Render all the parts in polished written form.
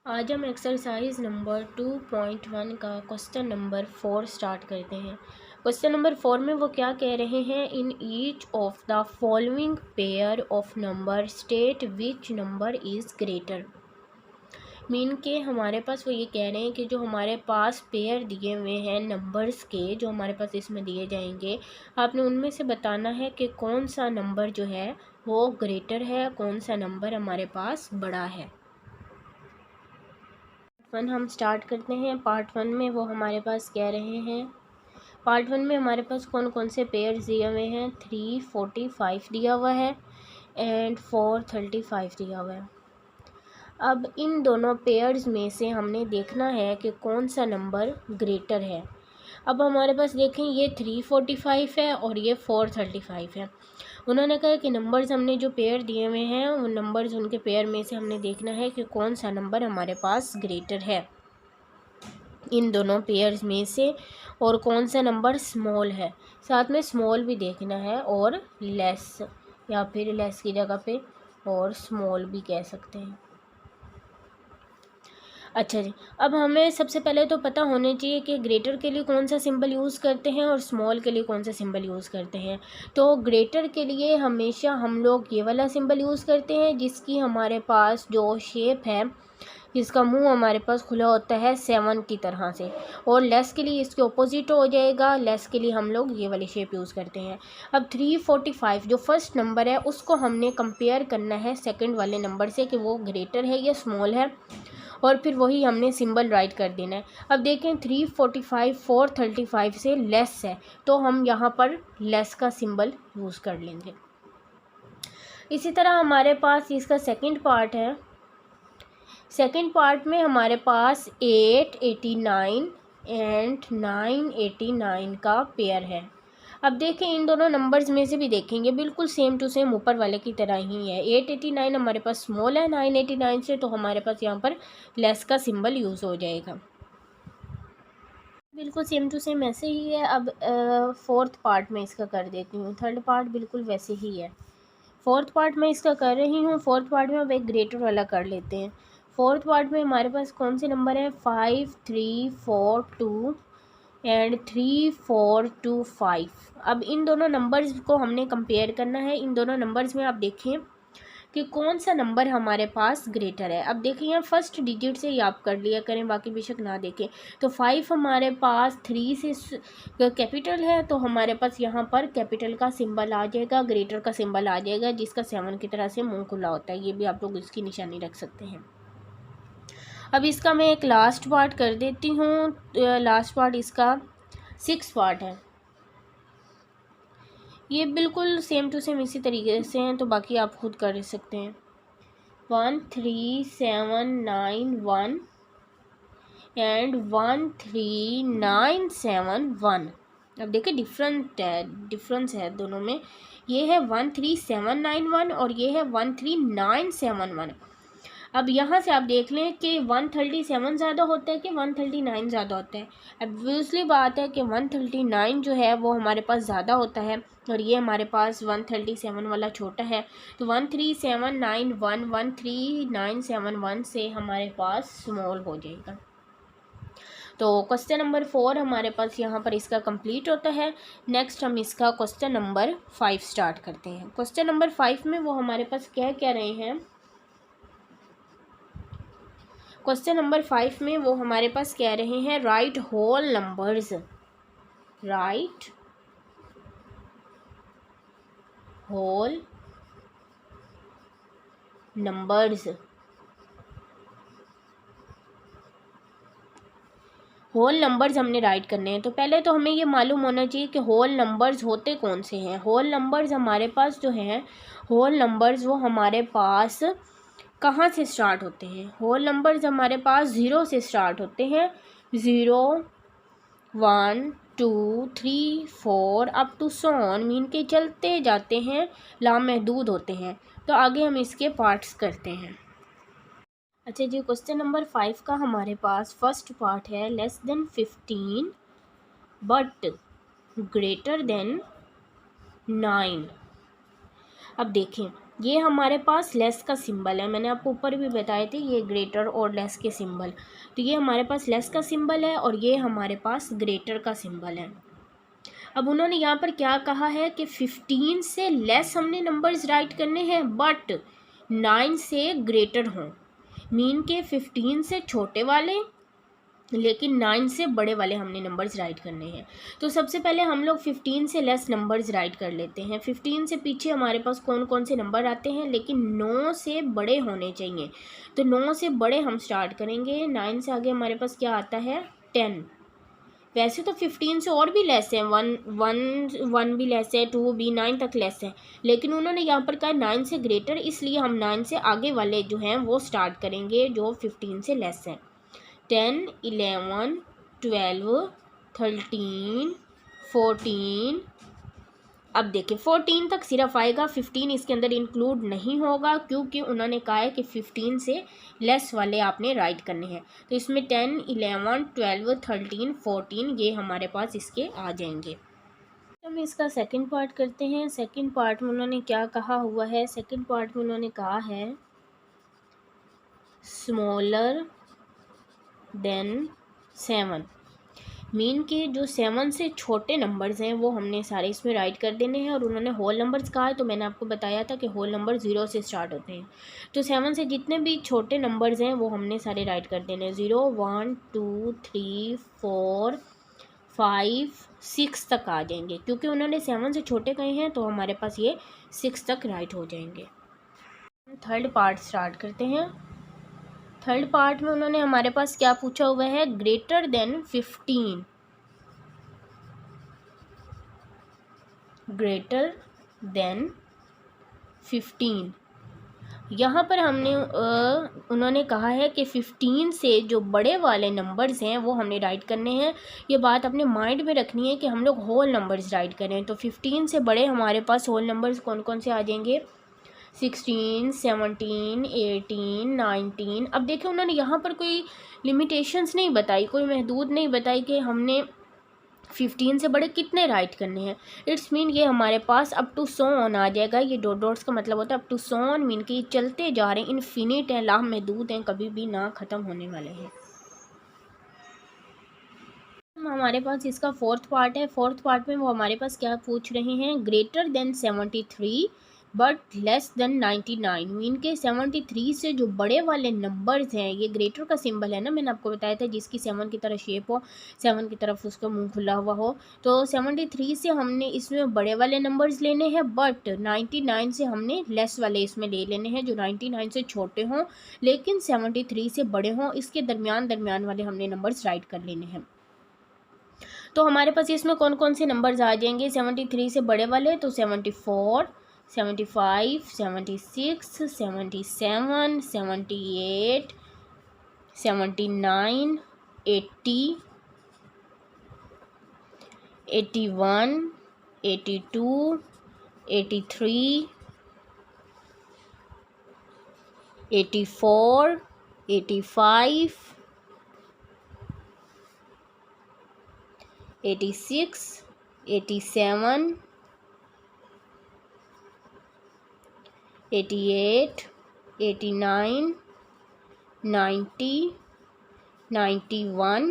आज हम exercise number 2.1 का क्वेश्चन नंबर 4 स्टार्ट करते हैं। क्वेश्चन नंबर 4 में वो क्या कह रहे हैं, in each of the following pair of number state which number is greater. Mean के हमारे पास वो ये कह रहे हैं कि जो हमारे पास पेयर दिए हुए हैं नंबर्स के, जो हमारे पास इसमें दिए जाएंगे, आपने उनमें से बताना है कि कौन सा नंबर जो है वो ग्रेटर है, कौन सा नंबर हमारे पास बड़ा है। वन हम स्टार्ट करते हैं। पार्ट 1 में वो हमारे पास कह रहे हैं, पार्ट 1 में हमारे पास कौन कौन से पेयर्स दिए हुए हैं, 345 दिया हुआ है एंड 435 दिया हुआ है। अब इन दोनों पेयर्स में से हमने देखना है कि कौन सा नंबर ग्रेटर है। अब हमारे पास देखें, ये 345 है और ये 435 है। उन्होंने कहा कि नंबर्स हमने जो पेयर दिए हुए हैं वो नंबर्स, उनके पेयर में से हमने देखना है कि कौन सा नंबर हमारे पास ग्रेटर है इन दोनों पेयर्स में से, और कौन सा नंबर स्मॉल है। साथ में स्मॉल भी देखना है और लेस, या फिर लेस की जगह पे और स्मॉल भी कह सकते हैं। अच्छा जी, अब हमें सबसे पहले तो पता होना चाहिए कि ग्रेटर के लिए कौन सा सिंबल यूज़ करते हैं और स्मॉल के लिए कौन सा सिंबल यूज़ करते हैं। तो ग्रेटर के लिए हमेशा हम लोग ये वाला सिंबल यूज़ करते हैं जिसकी हमारे पास जो शेप है, जिसका मुंह हमारे पास खुला होता है 7 की तरह से। और लेस के लिए इसके ऑपोजिट हो जाएगा, लेस के लिए हम लोग ये वाली शेप यूज़ करते हैं। अब 345 जो फर्स्ट नंबर है उसको हमने कंपेयर करना है सेकंड वाले नंबर से कि वो ग्रेटर है या स्मॉल है, और फिर वही हमने सिंबल राइट कर देना है। अब देखें 345 435 से लेस है, तो हम यहाँ पर लेस का सिंबल यूज़ कर लेंगे। इसी तरह हमारे पास इसका सेकंड पार्ट है। सेकंड पार्ट में हमारे पास 889 एंड 989 का पेयर है। अब देखें, इन दोनों नंबर्स में से भी देखेंगे बिल्कुल सेम टू सेम ऊपर वाले की तरह ही है। 889 हमारे पास स्मॉल है 989 से, तो हमारे पास यहाँ पर लेस का सिंबल यूज़ हो जाएगा। बिल्कुल सेम टू सेम ऐसे ही है। अब फोर्थ पार्ट में इसका कर देती हूँ। थर्ड पार्ट बिल्कुल वैसे ही है। फोर्थ पार्ट में इसका कर रही हूँ। फोर्थ पार्ट में अब एक ग्रेटर वाला कर लेते हैं। फोर्थ पार्ट में हमारे पास कौन से नंबर है, 5 3 4 2 एंड 3 4 2 5। अब इन दोनों नंबर्स को हमने कंपेयर करना है। इन दोनों नंबर्स में आप देखें कि कौन सा नंबर हमारे पास ग्रेटर है। अब देखिए, यहाँ फर्स्ट डिजिट से ही आप कर लिया करें, बाकी बेशक ना देखें। तो 5 हमारे पास 3 से कैपिटल है, तो हमारे पास यहाँ पर कैपिटल का सिंबल आ जाएगा, ग्रेटर का सिंबल आ जाएगा, जिसका 7 की तरह से मुंह खुला होता है। ये भी आप लोग इसकी निशानी रख सकते हैं। अब इसका मैं एक लास्ट पार्ट कर देती हूँ। लास्ट पार्ट इसका 6 पार्ट है। ये बिल्कुल सेम टू सेम इसी तरीके से हैं, तो बाकी आप खुद कर सकते हैं। 13791 एंड 13971। अब देखिए डिफरेंस है दोनों में। ये है 13791 और ये है 13971। अब यहाँ से आप देख लें कि 137 ज़्यादा होता है कि 139 ज़्यादा होता है। ऑब्वियसली बात है कि 139 जो है वो हमारे पास ज़्यादा होता है और ये हमारे पास 137 वाला छोटा है। तो 13791 13971 से हमारे पास स्मॉल हो जाएगा। तो क्वेश्चन नंबर 4 हमारे पास यहाँ पर इसका कंप्लीट होता है। नेक्स्ट हम इसका क्वेश्चन नंबर 5 स्टार्ट करते हैं। क्वेश्चन नंबर 5 में वो हमारे पास क्या कह रहे हैं, क्वेश्चन नंबर 5 में वो हमारे पास कह रहे हैं write whole numbers, write whole numbers. Whole numbers हमने राइट करने हैं। तो पहले तो हमें ये मालूम होना चाहिए कि होल नंबर्स होते कौन से हैं। होल नंबर्स हमारे पास जो हैं, होल नंबर्स वो हमारे पास कहाँ से स्टार्ट होते हैं। होल नंबर्स हमारे पास 0 से स्टार्ट होते हैं। 0 1 2 3 4 up to so on, mean के चलते जाते हैं, लामहदूद होते हैं। तो आगे हम इसके पार्ट्स करते हैं। अच्छा जी, क्वेश्चन नंबर 5 का हमारे पास फर्स्ट पार्ट है less than 15 but greater than 9। अब देखें, ये हमारे पास लेस का सिंबल है, मैंने आपको ऊपर भी बताए थे ये ग्रेटर और लेस के सिंबल। तो ये हमारे पास लेस का सिंबल है और ये हमारे पास ग्रेटर का सिंबल है। अब उन्होंने यहाँ पर क्या कहा है कि 15 से लेस हमने नंबर्स राइट करने हैं बट 9 से ग्रेटर हों, मीन के 15 से छोटे वाले लेकिन 9 से बड़े वाले हमने नंबर्स राइट करने हैं। तो सबसे पहले हम लोग 15 से लेस नंबर्स राइट कर लेते हैं। 15 से पीछे हमारे पास कौन कौन से नंबर आते हैं, लेकिन 9 से बड़े होने चाहिए। तो 9 से बड़े हम स्टार्ट करेंगे। 9 से आगे हमारे पास क्या आता है, 10। वैसे तो 15 से और भी लेस है, वन भी लेस है, 2 भी, 9 तक लेस है, लेकिन उन्होंने यहाँ पर कहा 9 से ग्रेटर, इसलिए हम 9 से आगे वाले जो हैं वो स्टार्ट करेंगे जो 15 से लेस हैं। 10, 11, 12, 13, 14। अब देखिए 14 तक सिर्फ आएगा, 15 इसके अंदर इंक्लूड नहीं होगा क्योंकि उन्होंने कहा है कि 15 से लेस वाले आपने राइट करने हैं। तो इसमें 10, 11, 12, 13, 14 ये हमारे पास इसके आ जाएंगे। हम इसका सेकंड पार्ट करते हैं। सेकंड पार्ट में उन्होंने क्या कहा हुआ है, सेकंड पार्ट में उन्होंने कहा है स्मॉलर देन 7, मीन के जो 7 से छोटे नंबर्स हैं वो हमने सारे इसमें राइट कर देने हैं। और उन्होंने होल नंबर्स कहा है, तो मैंने आपको बताया था कि होल नंबर 0 से स्टार्ट होते हैं। तो 7 से जितने भी छोटे नंबर्स हैं वो हमने सारे राइट कर देने हैं। 0, 1, 2, 3, 4, 5, 6 तक आ जाएंगे क्योंकि उन्होंने 7 से छोटे कहे हैं, तो हमारे पास ये 6 तक राइट हो जाएंगे। थर्ड पार्ट स्टार्ट करते हैं। थर्ड पार्ट में उन्होंने हमारे पास क्या पूछा हुआ है, ग्रेटर देन 15, ग्रेटर देन 15। यहाँ पर हमने उन्होंने कहा है कि 15 से जो बड़े वाले नंबर्स हैं वो हमने राइट करने हैं। ये बात अपने माइंड में रखनी है कि हम लोग होल नंबर्स राइट करें। तो 15 से बड़े हमारे पास होल नंबर्स कौन कौन से आ जाएंगे, 16, 17, 18, 19। अब देखिए उन्होंने यहाँ पर कोई लिमिटेशंस नहीं बताई, कोई महदूद नहीं बताई कि हमने 15 से बड़े कितने राइट करने हैं। इट्स मीन ये हमारे पास अप टू 100 ऑन आ जाएगा। ये डॉट डॉट्स का मतलब होता है अप टू 100 ऑन, मीन कि ये चलते जा रहे हैं, इन्फिनिट हैं, लामहदूद हैं, कभी भी ना ख़त्म होने वाले हैं। हमारे पास इसका फोर्थ पार्ट है। फोर्थ पार्ट में वो हमारे पास क्या पूछ रहे हैं, greater than 73 but less than 99, mean के 73 से जो बड़े वाले नंबर्स हैं, ये ग्रेटर का सिंबल है ना, मैंने आपको बताया था, जिसकी 7 की तरह शेप हो, 7 की तरफ उसका मुंह खुला हुआ हो। तो 73 से हमने इसमें बड़े वाले नंबर्स लेने हैं बट 99 से हमने लेस वाले इसमें ले लेने हैं, जो 99 से छोटे हों लेकिन 73 से बड़े हों, इसके दरमियान वाले हमने नंबर्स राइट कर लेने हैं। तो हमारे पास इसमें कौन कौन से नंबर्स आ जाएंगे 73 से बड़े वाले, तो 74, 75, 76, 77, 78, 79, 80, 81, 82, 83, 84, 85, 86, 87, 88, 89, 90, 91,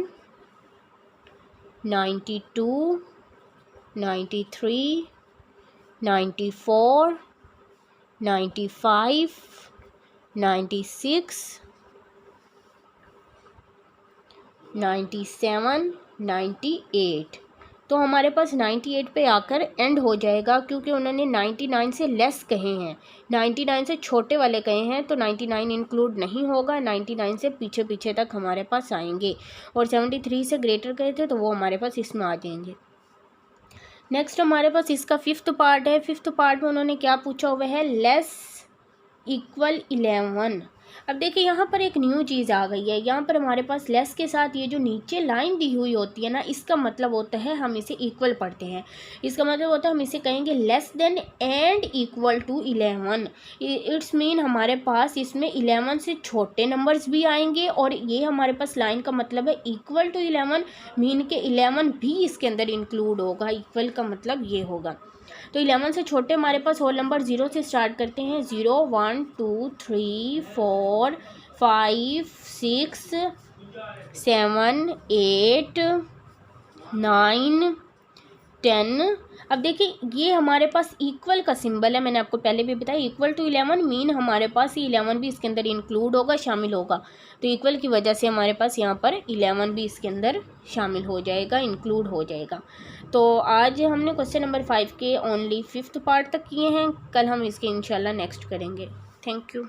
92, 93, 94, 95, 96, 97, 98। तो हमारे पास 98 पे आकर एंड हो जाएगा क्योंकि उन्होंने 99 से लेस कहे हैं, 99 से छोटे वाले कहे हैं, तो 99 इंक्लूड नहीं होगा। 99 से पीछे पीछे तक हमारे पास आएंगे और 73 से ग्रेटर कहे थे तो वो हमारे पास इसमें आ जाएंगे। नेक्स्ट हमारे पास इसका फिफ्थ पार्ट है। फिफ्थ पार्ट में उन्होंने क्या पूछा हुआ है, लेस इक्वल 11। अब देखिए यहाँ पर एक न्यू चीज़ आ गई है। यहाँ पर हमारे पास लेस के साथ ये जो नीचे लाइन दी हुई होती है ना, इसका मतलब होता है हम इसे इक्वल पढ़ते हैं। इसका मतलब होता है हम इसे कहेंगे less than and equal to 11। It's mean हमारे पास इसमें 11 से छोटे नंबर्स भी आएंगे और ये हमारे पास लाइन का मतलब है इक्वल टू 11, मीन के 11 भी इसके अंदर इंक्लूड होगा। इक्वल का मतलब ये होगा। तो 11 से छोटे हमारे पास होल नंबर 0 से स्टार्ट करते हैं। 0 1 2 3 4 5 6 7 8 9 10। अब देखिए ये हमारे पास इक्वल का सिंबल है, मैंने आपको पहले भी बताया इक्वल टू 11 मीन हमारे पास ये 11 भी इसके अंदर इंक्लूड होगा, शामिल होगा। तो इक्वल की वजह से हमारे पास यहाँ पर 11 भी इसके अंदर शामिल हो जाएगा, इंक्लूड हो जाएगा। तो आज हमने क्वेश्चन नंबर 5 के ओनली 5th पार्ट तक किए हैं, कल हम इसके इंशाल्लाह नेक्स्ट करेंगे। Thank you.